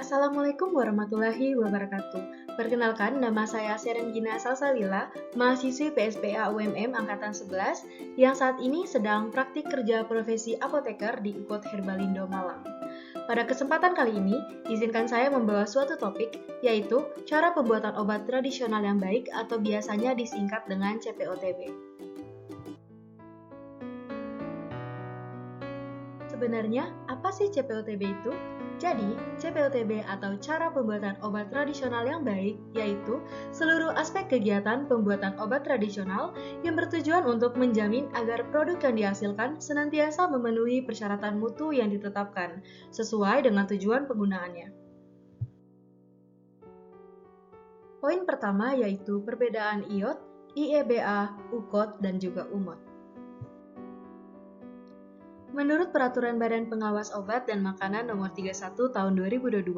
Assalamualaikum warahmatullahi wabarakatuh. Perkenalkan, nama saya Serengina Salsalila, mahasiswi PSPA UMM Angkatan 11, yang saat ini sedang praktik kerja profesi apoteker di UKOT Herbalindo Malang. Pada kesempatan kali ini, izinkan saya membawa suatu topik, yaitu cara pembuatan obat tradisional yang baik atau biasanya disingkat dengan CPOTB. Sebenarnya, apa sih CPOTB itu? Jadi, CPOTB atau cara pembuatan obat tradisional yang baik, yaitu seluruh aspek kegiatan pembuatan obat tradisional yang bertujuan untuk menjamin agar produk yang dihasilkan senantiasa memenuhi persyaratan mutu yang ditetapkan, sesuai dengan tujuan penggunaannya. Poin pertama yaitu perbedaan IOT, IEBA, UKOT, dan juga UMOT. Menurut Peraturan Badan Pengawas Obat dan Makanan Nomor 31 Tahun 2022,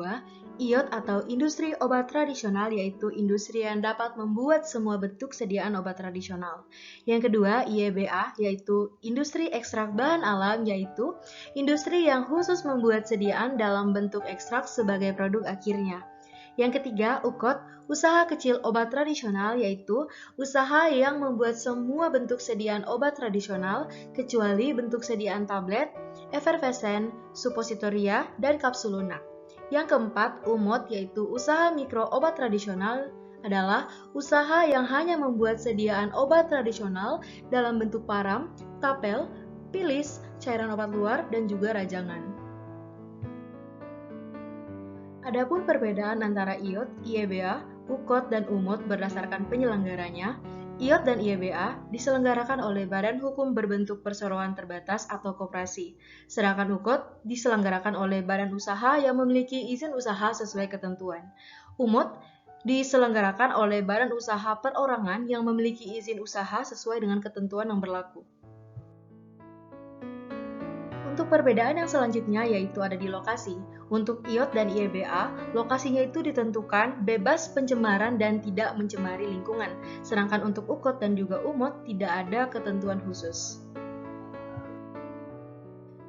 IOT atau Industri Obat Tradisional yaitu industri yang dapat membuat semua bentuk sediaan obat tradisional. Yang kedua, IEBA yaitu Industri Ekstrak Bahan Alam yaitu industri yang khusus membuat sediaan dalam bentuk ekstrak sebagai produk akhirnya. Yang ketiga, UKOT, usaha kecil obat tradisional yaitu usaha yang membuat semua bentuk sediaan obat tradisional kecuali bentuk sediaan tablet, efervesen, supositoria, dan kapsul lunak. Yang keempat, UMOT yaitu usaha mikro obat tradisional adalah usaha yang hanya membuat sediaan obat tradisional dalam bentuk param, tapel, pilis, cairan obat luar, dan juga rajangan. Adapun perbedaan antara IOT, IEBA, UKOT, dan UMOT berdasarkan penyelenggaranya, IOT dan IEBA diselenggarakan oleh Badan Hukum Berbentuk Perseroan Terbatas atau koperasi, sedangkan UKOT diselenggarakan oleh badan usaha yang memiliki izin usaha sesuai ketentuan. UMOT diselenggarakan oleh badan usaha perorangan yang memiliki izin usaha sesuai dengan ketentuan yang berlaku. Untuk perbedaan yang selanjutnya yaitu ada di lokasi. Untuk IOT dan IEBA, lokasinya itu ditentukan bebas pencemaran dan tidak mencemari lingkungan. Sedangkan untuk UKOT dan juga UMOT tidak ada ketentuan khusus.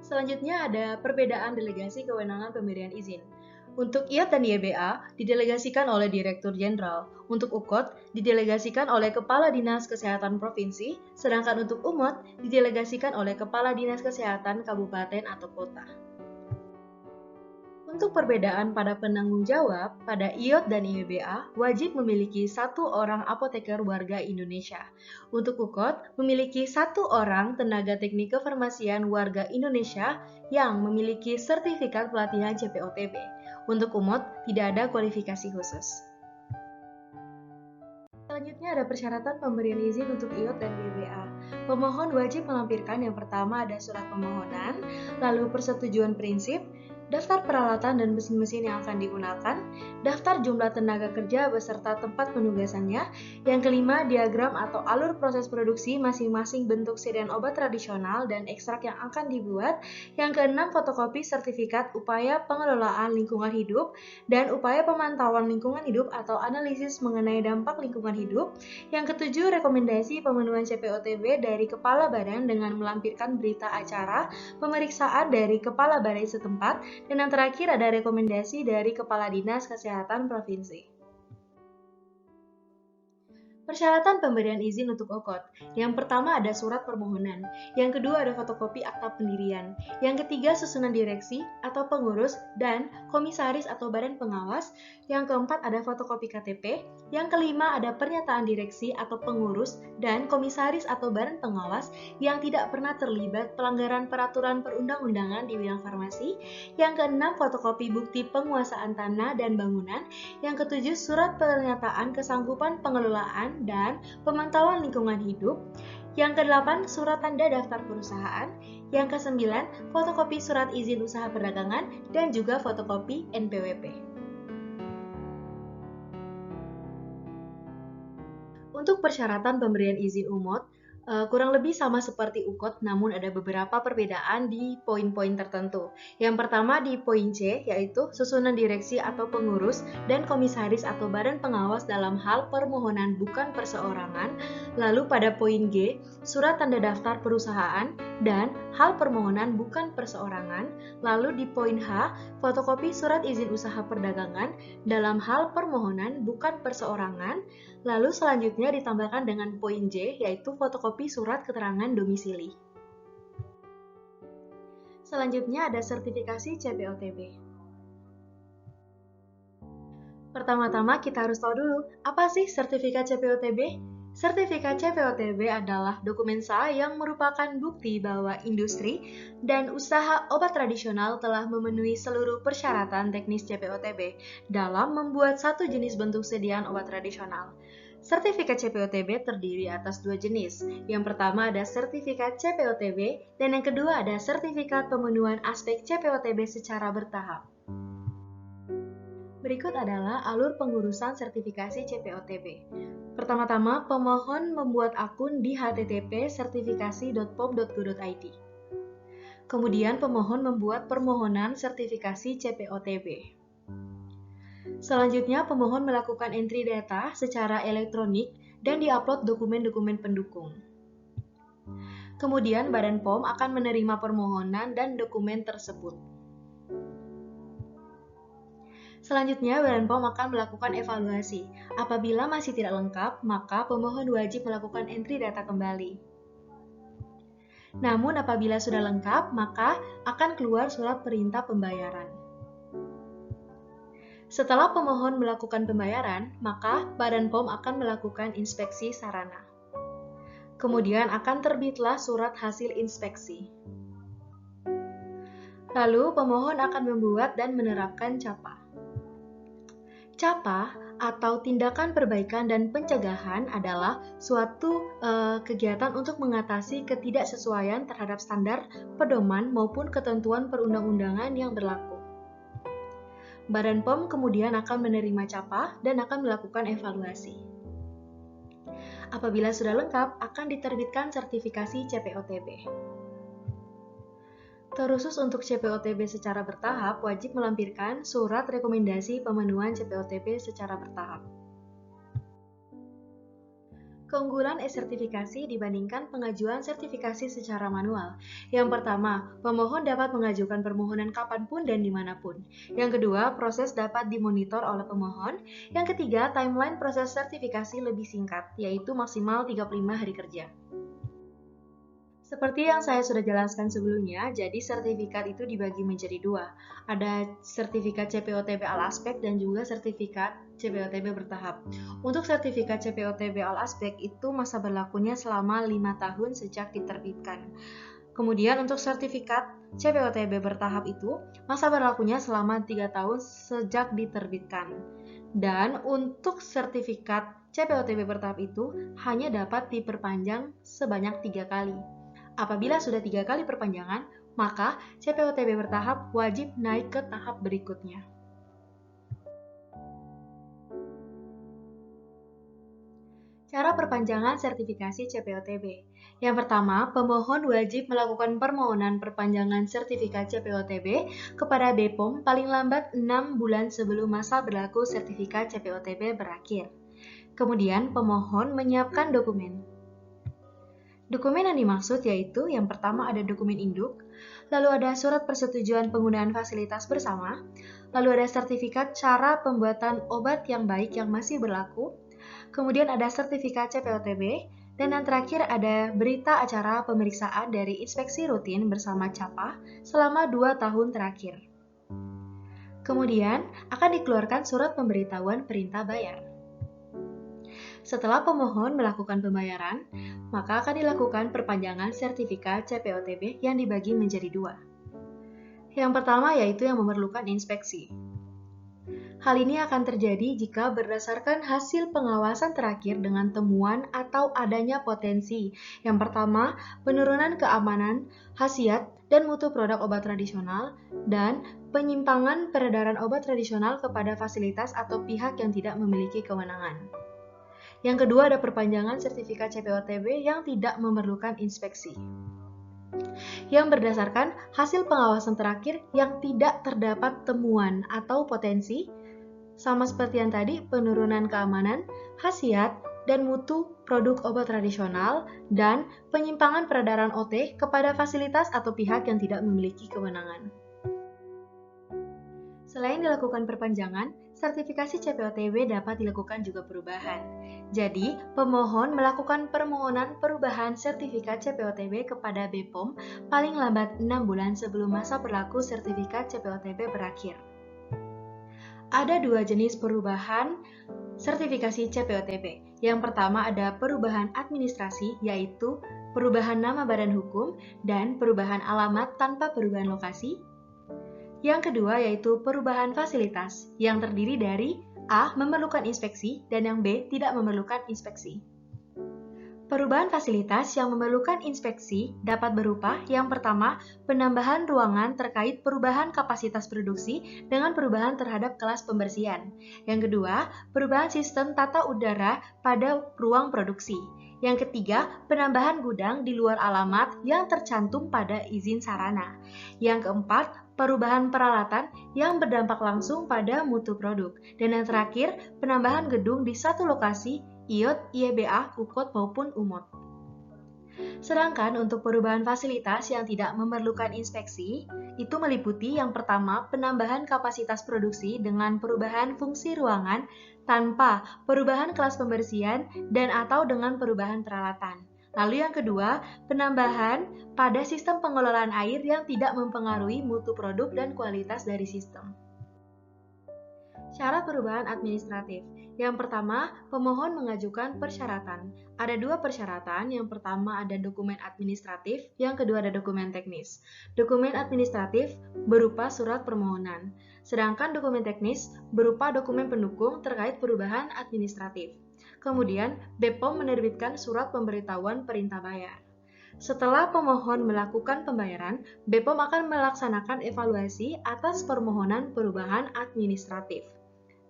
Selanjutnya ada perbedaan delegasi kewenangan pemberian izin. Untuk IOT dan IEBA didelegasikan oleh Direktur Jenderal. Untuk UKOT didelegasikan oleh Kepala Dinas Kesehatan Provinsi, sedangkan untuk UMOT didelegasikan oleh Kepala Dinas Kesehatan Kabupaten atau Kota. Untuk perbedaan pada penanggung jawab, pada IOT dan IEBA wajib memiliki 1 orang apoteker warga Indonesia. Untuk UKOT memiliki 1 orang tenaga teknik kefarmasian warga Indonesia yang memiliki sertifikat pelatihan CPOTB. Untuk UMOT tidak ada kualifikasi khusus. Selanjutnya ada persyaratan pemberian izin untuk IOT dan IEBA. Pemohon wajib melampirkan yang pertama ada surat permohonan, lalu persetujuan prinsip, daftar peralatan dan mesin-mesin yang akan digunakan, daftar jumlah tenaga kerja beserta tempat penugasannya, yang kelima diagram atau alur proses produksi masing-masing bentuk sediaan obat tradisional dan ekstrak yang akan dibuat, yang keenam fotokopi sertifikat upaya pengelolaan lingkungan hidup dan upaya pemantauan lingkungan hidup atau analisis mengenai dampak lingkungan hidup, yang ketujuh rekomendasi pemenuhan CPOTB dari Kepala Badan dengan melampirkan berita acara pemeriksaan dari Kepala Balai setempat, dan yang terakhir ada rekomendasi dari Kepala Dinas Kesehatan Provinsi. Persyaratan pemberian izin untuk UKOT. Yang pertama ada surat permohonan, yang kedua ada fotokopi akta pendirian, yang ketiga susunan direksi atau pengurus dan komisaris atau badan pengawas, yang keempat ada fotokopi KTP, yang kelima ada pernyataan direksi atau pengurus dan komisaris atau badan pengawas yang tidak pernah terlibat pelanggaran peraturan perundang-undangan di bidang farmasi, yang keenam fotokopi bukti penguasaan tanah dan bangunan, yang ketujuh surat pernyataan kesanggupan pengelolaan dan pemantauan lingkungan hidup, yang ke-8 surat tanda daftar perusahaan, yang ke-9 fotokopi surat izin usaha perdagangan dan juga fotokopi NPWP. Untuk persyaratan pemberian izin UMOT, Kurang lebih sama seperti UKOT, namun ada beberapa perbedaan di poin-poin tertentu. Yang pertama di poin C, yaitu susunan direksi atau pengurus dan komisaris atau badan pengawas dalam hal permohonan bukan perseorangan. Lalu pada poin G, surat tanda daftar perusahaan dan hal permohonan bukan perseorangan. Lalu di poin H, fotokopi surat izin usaha perdagangan dalam hal permohonan bukan perseorangan. Lalu selanjutnya ditambahkan dengan poin J, yaitu fotokopi surat keterangan domisili. Selanjutnya ada sertifikasi CPOTB. Pertama-tama kita harus tahu dulu, apa sih sertifikat CPOTB? Sertifikat CPOTB adalah dokumen sah yang merupakan bukti bahwa industri dan usaha obat tradisional telah memenuhi seluruh persyaratan teknis CPOTB dalam membuat satu jenis bentuk sediaan obat tradisional. Sertifikat CPOTB terdiri atas dua jenis. Yang pertama ada sertifikat CPOTB dan yang kedua ada sertifikat pemenuhan aspek CPOTB secara bertahap. Berikut adalah alur pengurusan sertifikasi CPOTB. Pertama-tama, pemohon membuat akun di http://sertifikasi.pom.go.id. Kemudian, pemohon membuat permohonan sertifikasi CPOTB. Selanjutnya, pemohon melakukan entry data secara elektronik dan diupload dokumen-dokumen pendukung. Kemudian, Badan POM akan menerima permohonan dan dokumen tersebut. Selanjutnya, Badan POM akan melakukan evaluasi. Apabila masih tidak lengkap, maka pemohon wajib melakukan entry data kembali. Namun, apabila sudah lengkap, maka akan keluar surat perintah pembayaran. Setelah pemohon melakukan pembayaran, maka Badan POM akan melakukan inspeksi sarana. Kemudian akan terbitlah surat hasil inspeksi. Lalu, pemohon akan membuat dan menerapkan CAPA. CAPA atau tindakan perbaikan dan pencegahan adalah suatu kegiatan untuk mengatasi ketidaksesuaian terhadap standar, pedoman, maupun ketentuan perundang-undangan yang berlaku. Badan POM kemudian akan menerima CAPA dan akan melakukan evaluasi. Apabila sudah lengkap, akan diterbitkan sertifikasi CPOTB. Terkhusus untuk CPOTB secara bertahap, wajib melampirkan surat rekomendasi pemenuhan CPOTB secara bertahap. Keunggulan e-sertifikasi dibandingkan pengajuan sertifikasi secara manual. Yang pertama, pemohon dapat mengajukan permohonan kapanpun dan dimanapun. Yang kedua, proses dapat dimonitor oleh pemohon. Yang ketiga, timeline proses sertifikasi lebih singkat, yaitu maksimal 35 hari kerja. Seperti yang saya sudah jelaskan sebelumnya, jadi sertifikat itu dibagi menjadi dua. Ada sertifikat CPOTB all aspek dan juga sertifikat CPOTB bertahap. Untuk sertifikat CPOTB all aspek itu masa berlakunya selama 5 tahun sejak diterbitkan. Kemudian untuk sertifikat CPOTB bertahap itu masa berlakunya selama 3 tahun sejak diterbitkan. Dan untuk sertifikat CPOTB bertahap itu hanya dapat diperpanjang sebanyak 3 kali. Apabila sudah 3 kali perpanjangan, maka CPOTB bertahap wajib naik ke tahap berikutnya. Cara perpanjangan sertifikasi CPOTB. Yang pertama, pemohon wajib melakukan permohonan perpanjangan sertifikat CPOTB kepada BPOM paling lambat 6 bulan sebelum masa berlaku sertifikat CPOTB berakhir. Kemudian, pemohon menyiapkan dokumen. Dokumen yang dimaksud yaitu yang pertama ada dokumen induk, lalu ada surat persetujuan penggunaan fasilitas bersama, lalu ada sertifikat cara pembuatan obat yang baik yang masih berlaku, kemudian ada sertifikat CPOTB, dan yang terakhir ada berita acara pemeriksaan dari inspeksi rutin bersama CAPA selama 2 tahun terakhir. Kemudian akan dikeluarkan surat pemberitahuan perintah bayar. Setelah pemohon melakukan pembayaran, maka akan dilakukan perpanjangan sertifikat CPOTB yang dibagi menjadi 2. Yang pertama yaitu yang memerlukan inspeksi. Hal ini akan terjadi jika berdasarkan hasil pengawasan terakhir dengan temuan atau adanya potensi. Yang pertama, penurunan keamanan, khasiat, dan mutu produk obat tradisional, dan penyimpangan peredaran obat tradisional kepada fasilitas atau pihak yang tidak memiliki kewenangan. Yang kedua ada perpanjangan sertifikat CPOTB yang tidak memerlukan inspeksi, yang berdasarkan hasil pengawasan terakhir yang tidak terdapat temuan atau potensi, sama seperti yang tadi, penurunan keamanan, khasiat, dan mutu produk obat tradisional, dan penyimpangan peredaran OT kepada fasilitas atau pihak yang tidak memiliki kewenangan. Selain dilakukan perpanjangan, sertifikasi CPOTB dapat dilakukan juga perubahan. Jadi, pemohon melakukan permohonan perubahan sertifikat CPOTB kepada BPOM paling lambat 6 bulan sebelum masa berlaku sertifikat CPOTB berakhir. Ada dua jenis perubahan sertifikasi CPOTB. Yang pertama ada perubahan administrasi, yaitu perubahan nama badan hukum dan perubahan alamat tanpa perubahan lokasi. Yang kedua yaitu perubahan fasilitas, yang terdiri dari A. Memerlukan inspeksi dan yang B. Tidak memerlukan inspeksi. Perubahan fasilitas yang memerlukan inspeksi dapat berupa yang pertama, penambahan ruangan terkait perubahan kapasitas produksi dengan perubahan terhadap kelas pembersihan. Yang kedua, perubahan sistem tata udara pada ruang produksi. Yang ketiga, penambahan gudang di luar alamat yang tercantum pada izin sarana. Yang keempat, perubahan peralatan yang berdampak langsung pada mutu produk. Dan yang terakhir, penambahan gedung di satu lokasi, IOT, IEBA, UKOT maupun UMOT. Sedangkan untuk perubahan fasilitas yang tidak memerlukan inspeksi, itu meliputi yang pertama, penambahan kapasitas produksi dengan perubahan fungsi ruangan tanpa perubahan kelas pembersihan dan atau dengan perubahan peralatan. Lalu yang kedua, penambahan pada sistem pengelolaan air yang tidak mempengaruhi mutu produk dan kualitas dari sistem. Syarat perubahan administratif. Yang pertama, pemohon mengajukan persyaratan. Ada dua persyaratan, yang pertama ada dokumen administratif, yang kedua ada dokumen teknis. Dokumen administratif berupa surat permohonan, sedangkan dokumen teknis berupa dokumen pendukung terkait perubahan administratif. Kemudian, BPOM menerbitkan surat pemberitahuan perintah bayar. Setelah pemohon melakukan pembayaran, BPOM akan melaksanakan evaluasi atas permohonan perubahan administratif.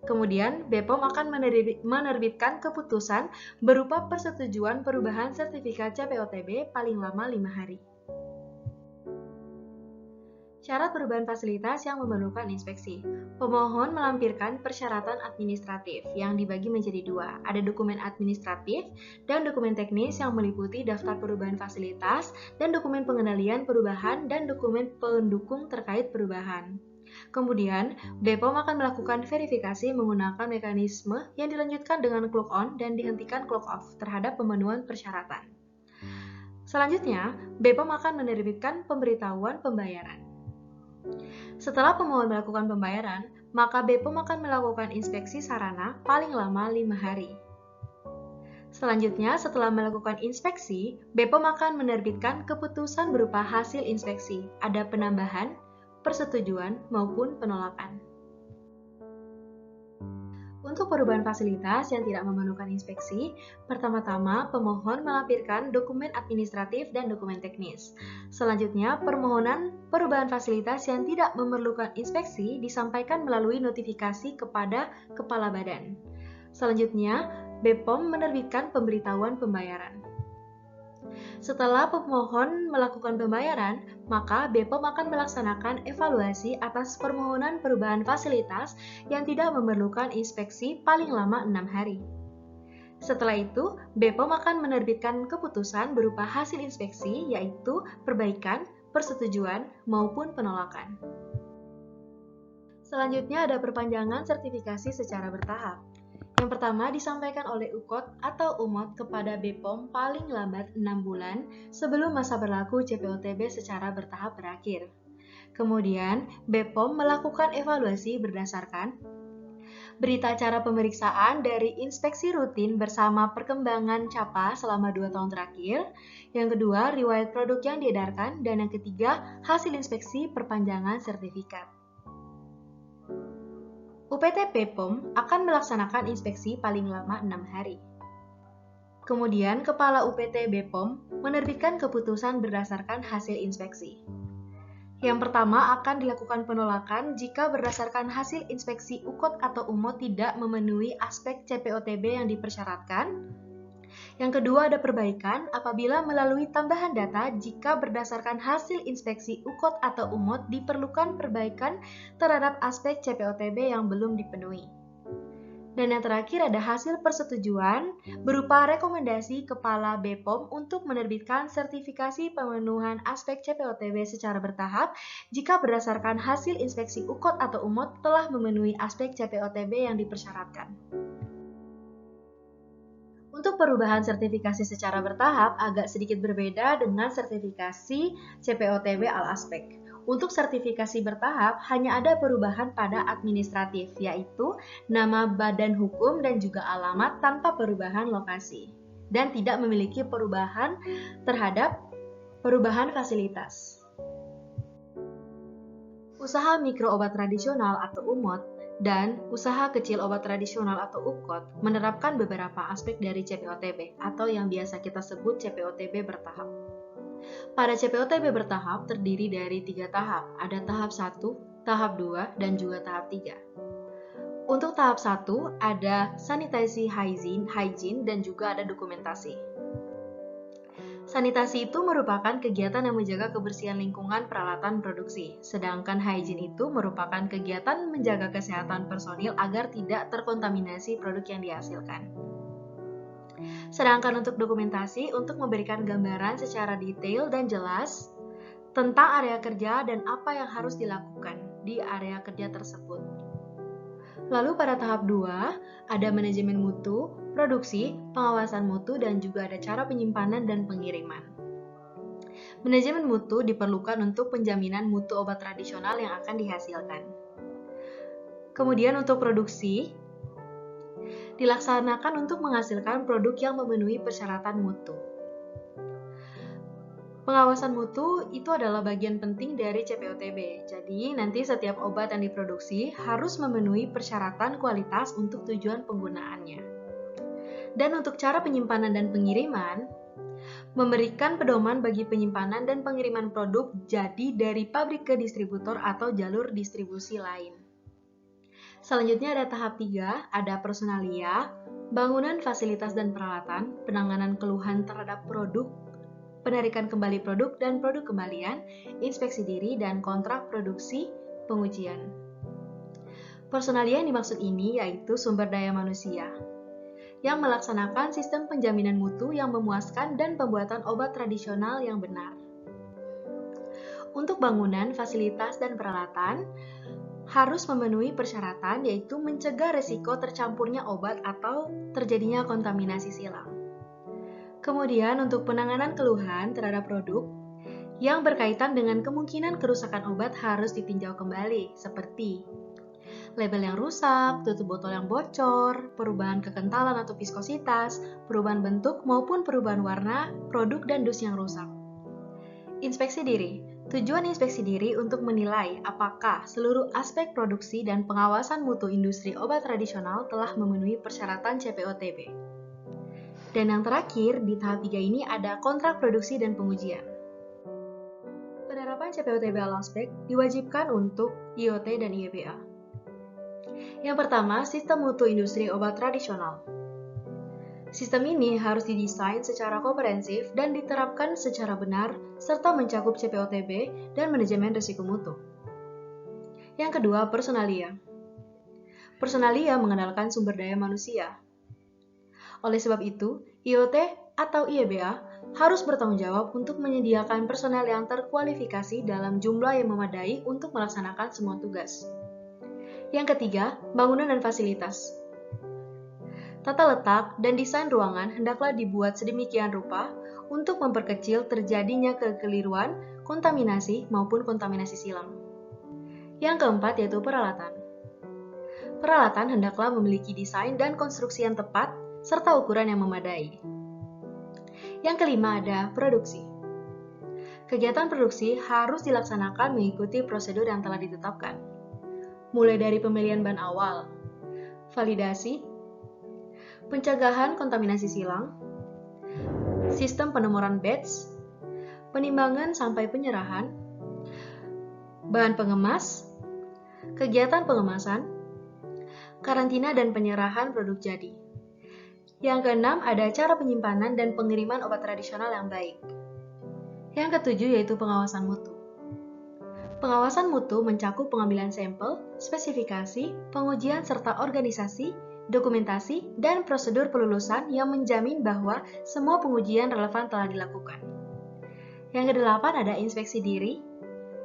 Kemudian, BPOM akan menerbitkan keputusan berupa persetujuan perubahan sertifikat CPOTB paling lama 5 hari. Syarat perubahan fasilitas yang memerlukan inspeksi. Pemohon melampirkan persyaratan administratif yang dibagi menjadi dua. Ada dokumen administratif dan dokumen teknis yang meliputi daftar perubahan fasilitas dan dokumen pengendalian perubahan dan dokumen pendukung terkait perubahan. Kemudian, BPOM akan melakukan verifikasi menggunakan mekanisme yang dilanjutkan dengan clock on dan dihentikan clock off terhadap pemenuhan persyaratan. Selanjutnya, BPOM akan menerbitkan pemberitahuan pembayaran. Setelah pemohon melakukan pembayaran, maka BPOM akan melakukan inspeksi sarana paling lama 5 hari. Selanjutnya, setelah melakukan inspeksi, BPOM akan menerbitkan keputusan berupa hasil inspeksi, ada penambahan, persetujuan, maupun penolakan. Untuk perubahan fasilitas yang tidak memerlukan inspeksi, pertama-tama pemohon melampirkan dokumen administratif dan dokumen teknis. Selanjutnya, permohonan perubahan fasilitas yang tidak memerlukan inspeksi disampaikan melalui notifikasi kepada Kepala Badan. Selanjutnya, BPOM menerbitkan pemberitahuan pembayaran. Setelah pemohon melakukan pembayaran, maka BPOM akan melaksanakan evaluasi atas permohonan perubahan fasilitas yang tidak memerlukan inspeksi paling lama 6 hari. Setelah itu, BPOM akan menerbitkan keputusan berupa hasil inspeksi, yaitu perbaikan, persetujuan, maupun penolakan. Selanjutnya ada perpanjangan sertifikasi secara bertahap. Yang pertama disampaikan oleh UKOT atau UMOT kepada BPOM paling lambat 6 bulan sebelum masa berlaku CPOTB secara bertahap berakhir. Kemudian, BPOM melakukan evaluasi berdasarkan berita acara pemeriksaan dari inspeksi rutin bersama perkembangan CAPA selama 2 tahun terakhir. Yang kedua, riwayat produk yang diedarkan. Dan yang ketiga, hasil inspeksi perpanjangan sertifikat. UPT BPOM akan melaksanakan inspeksi paling lama 6 hari. Kemudian, Kepala UPT BPOM menerbitkan keputusan berdasarkan hasil inspeksi. Yang pertama akan dilakukan penolakan jika berdasarkan hasil inspeksi UKOT atau UMOT tidak memenuhi aspek CPOTB yang dipersyaratkan. Yang kedua ada perbaikan apabila melalui tambahan data jika berdasarkan hasil inspeksi UKOT atau UMOT diperlukan perbaikan terhadap aspek CPOTB yang belum dipenuhi. Dan yang terakhir ada hasil persetujuan berupa rekomendasi Kepala BPOM untuk menerbitkan sertifikasi pemenuhan aspek CPOTB secara bertahap jika berdasarkan hasil inspeksi UKOT atau UMOT telah memenuhi aspek CPOTB yang dipersyaratkan. Untuk perubahan sertifikasi secara bertahap agak sedikit berbeda dengan sertifikasi CPOTB al-aspek. Untuk sertifikasi bertahap hanya ada perubahan pada administratif, yaitu nama badan hukum dan juga alamat tanpa perubahan lokasi, dan tidak memiliki perubahan terhadap perubahan fasilitas. Usaha mikro obat tradisional atau UMOT dan usaha kecil obat tradisional atau UKOT menerapkan beberapa aspek dari CPOTB atau yang biasa kita sebut CPOTB bertahap. Pada CPOTB bertahap terdiri dari 3 tahap, ada tahap 1, tahap 2, dan juga tahap 3. Untuk tahap 1 ada sanitasi hygiene dan juga ada dokumentasi. Sanitasi itu merupakan kegiatan yang menjaga kebersihan lingkungan peralatan produksi, sedangkan hygiene itu merupakan kegiatan menjaga kesehatan personil agar tidak terkontaminasi produk yang dihasilkan. Sedangkan untuk dokumentasi, untuk memberikan gambaran secara detail dan jelas tentang area kerja dan apa yang harus dilakukan di area kerja tersebut. Lalu pada tahap 2, ada manajemen mutu, produksi, pengawasan mutu, dan juga ada cara penyimpanan dan pengiriman. Manajemen mutu diperlukan untuk penjaminan mutu obat tradisional yang akan dihasilkan. Kemudian untuk produksi, dilaksanakan untuk menghasilkan produk yang memenuhi persyaratan mutu. Pengawasan mutu itu adalah bagian penting dari CPOTB. Jadi, nanti setiap obat yang diproduksi harus memenuhi persyaratan kualitas untuk tujuan penggunaannya. Dan untuk cara penyimpanan dan pengiriman, memberikan pedoman bagi penyimpanan dan pengiriman produk jadi dari pabrik ke distributor atau jalur distribusi lain. Selanjutnya ada tahap 3, ada personalia, bangunan fasilitas dan peralatan, penanganan keluhan terhadap produk, penarikan kembali produk dan produk kembalian, inspeksi diri dan kontrak produksi, pengujian. Personalia yang dimaksud ini yaitu sumber daya manusia, yang melaksanakan sistem penjaminan mutu yang memuaskan dan pembuatan obat tradisional yang benar. Untuk bangunan, fasilitas, dan peralatan, harus memenuhi persyaratan yaitu mencegah resiko tercampurnya obat atau terjadinya kontaminasi silang. Kemudian untuk penanganan keluhan terhadap produk yang berkaitan dengan kemungkinan kerusakan obat harus ditinjau kembali seperti label yang rusak, tutup botol yang bocor, perubahan kekentalan atau viskositas, perubahan bentuk maupun perubahan warna produk dan dus yang rusak. Inspeksi diri. Tujuan inspeksi diri untuk menilai apakah seluruh aspek produksi dan pengawasan mutu industri obat tradisional telah memenuhi persyaratan CPOTB. Dan yang terakhir, di tahap 3 ini ada kontrak produksi dan pengujian. Penerapan CPOTB al-aspek diwajibkan untuk IoT dan IEBA. Yang pertama, sistem mutu industri obat tradisional. Sistem ini harus didesain secara komprehensif dan diterapkan secara benar, serta mencakup CPOTB dan manajemen risiko mutu. Yang kedua, personalia. Personalia mengandalkan sumber daya manusia. Oleh sebab itu, IoT atau IEBA harus bertanggung jawab untuk menyediakan personel yang terkualifikasi dalam jumlah yang memadai untuk melaksanakan semua tugas. Yang ketiga, bangunan dan fasilitas. Tata letak dan desain ruangan hendaklah dibuat sedemikian rupa untuk memperkecil terjadinya kekeliruan, kontaminasi, maupun kontaminasi silang. Yang keempat yaitu peralatan. Peralatan hendaklah memiliki desain dan konstruksi yang tepat, serta ukuran yang memadai. Yang kelima ada produksi. Kegiatan produksi harus dilaksanakan mengikuti prosedur yang telah ditetapkan. Mulai dari pemilihan bahan awal, validasi, pencegahan kontaminasi silang, sistem penomoran batch, penimbangan sampai penyerahan, bahan pengemas, kegiatan pengemasan, karantina dan penyerahan produk jadi. Yang keenam, ada cara penyimpanan dan pengiriman obat tradisional yang baik. Yang ketujuh yaitu pengawasan mutu. Pengawasan mutu mencakup pengambilan sampel, spesifikasi, pengujian serta organisasi, dokumentasi, dan prosedur pelulusan yang menjamin bahwa semua pengujian relevan telah dilakukan. Yang kedelapan ada inspeksi diri,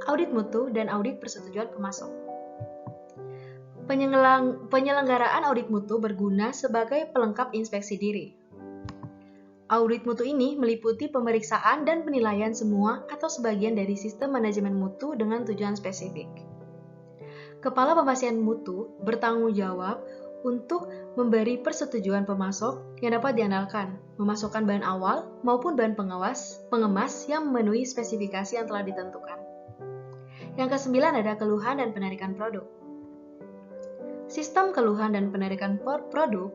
audit mutu, dan audit persetujuan pemasok. Penyelenggaraan audit mutu berguna sebagai pelengkap inspeksi diri. Audit mutu ini meliputi pemeriksaan dan penilaian semua atau sebagian dari sistem manajemen mutu dengan tujuan spesifik. Kepala pemastian mutu bertanggung jawab untuk memberi persetujuan pemasok yang dapat diandalkan, memasukkan bahan awal maupun bahan pengemas yang memenuhi spesifikasi yang telah ditentukan. Yang kesembilan ada keluhan dan penarikan produk. Sistem keluhan dan penarikan produk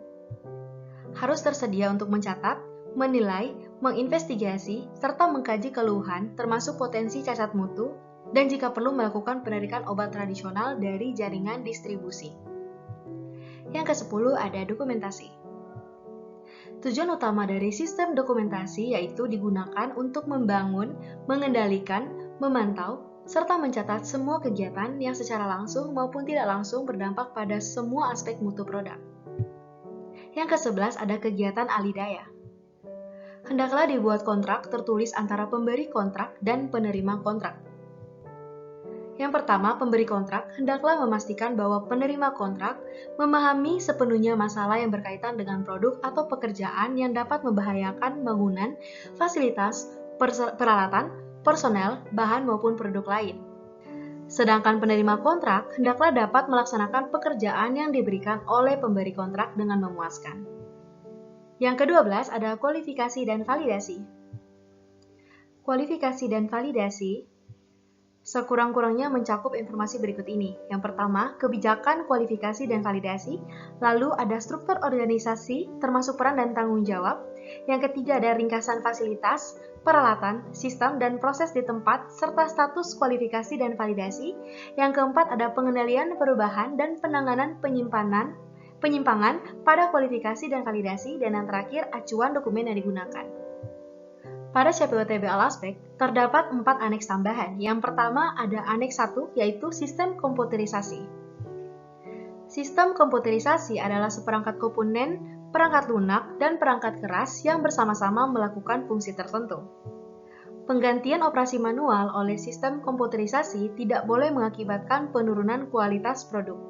harus tersedia untuk mencatat, menilai, menginvestigasi, serta mengkaji keluhan termasuk potensi cacat mutu dan jika perlu melakukan penarikan obat tradisional dari jaringan distribusi. Yang ke-10 ada dokumentasi. Tujuan utama dari sistem dokumentasi yaitu digunakan untuk membangun, mengendalikan, memantau, serta mencatat semua kegiatan yang secara langsung maupun tidak langsung berdampak pada semua aspek mutu produk. Yang ke-11 ada kegiatan alidaya. Hendaklah dibuat kontrak tertulis antara pemberi kontrak dan penerima kontrak. Yang pertama, pemberi kontrak hendaklah memastikan bahwa penerima kontrak memahami sepenuhnya masalah yang berkaitan dengan produk atau pekerjaan yang dapat membahayakan bangunan, fasilitas, peralatan, personel, bahan maupun produk lain. Sedangkan penerima kontrak hendaklah dapat melaksanakan pekerjaan yang diberikan oleh pemberi kontrak dengan memuaskan. Yang ke-12 ada kualifikasi dan validasi. Kualifikasi dan validasi sekurang-kurangnya mencakup informasi berikut ini. Yang pertama, kebijakan kualifikasi dan validasi, lalu ada struktur organisasi termasuk peran dan tanggung jawab. Yang ketiga ada ringkasan fasilitas, peralatan, sistem, dan proses di tempat, serta status kualifikasi dan validasi. Yang keempat ada pengendalian perubahan dan penanganan penyimpangan pada kualifikasi dan validasi. Dan yang terakhir, acuan dokumen yang digunakan. Pada CPOTB Alaspek, terdapat 4 aneks tambahan. Yang pertama ada aneks 1, yaitu sistem komputerisasi. Sistem komputerisasi adalah seperangkat komponen, perangkat lunak, dan perangkat keras yang bersama-sama melakukan fungsi tertentu. Penggantian operasi manual oleh sistem komputerisasi tidak boleh mengakibatkan penurunan kualitas produk.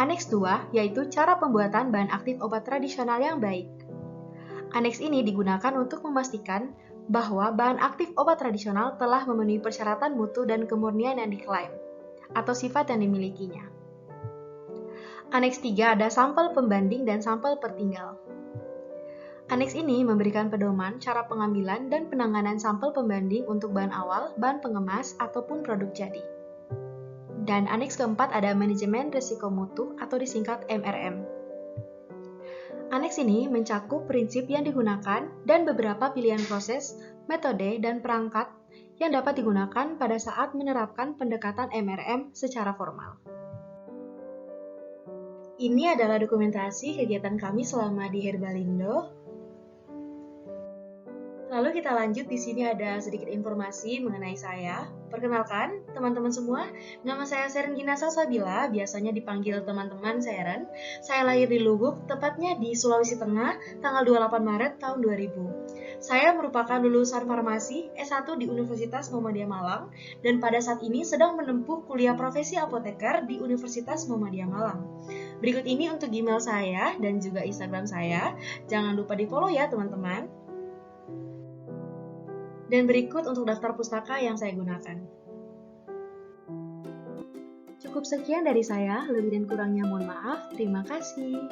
Aneks 2, yaitu cara pembuatan bahan aktif obat tradisional yang baik. Aneks ini digunakan untuk memastikan bahwa bahan aktif obat tradisional telah memenuhi persyaratan mutu dan kemurnian yang diklaim, atau sifat yang dimilikinya. Aneks 3 ada sampel pembanding dan sampel pertinggal. Aneks ini memberikan pedoman cara pengambilan dan penanganan sampel pembanding untuk bahan awal, bahan pengemas, ataupun produk jadi. Dan aneks keempat ada manajemen risiko mutu atau disingkat MRM. Aneks ini mencakup prinsip yang digunakan dan beberapa pilihan proses, metode, dan perangkat yang dapat digunakan pada saat menerapkan pendekatan MRM secara formal. Ini adalah dokumentasi kegiatan kami selama di Herbalindo. Lalu kita lanjut, di sini ada sedikit informasi mengenai saya. Perkenalkan, teman-teman semua, nama saya Seren Gina Salsabila, biasanya dipanggil teman-teman Seren. Saya lahir di Lubuk, tepatnya di Sulawesi Tengah, tanggal 28 Maret tahun 2000. Saya merupakan lulusan farmasi S1 di Universitas Muhammadiyah Malang, dan pada saat ini sedang menempuh kuliah profesi apoteker di Universitas Muhammadiyah Malang. Berikut ini untuk email saya dan juga Instagram saya. Jangan lupa di-follow ya teman-teman. Dan berikut untuk daftar pustaka yang saya gunakan. Cukup sekian dari saya, lebih dan kurangnya mohon maaf. Terima kasih.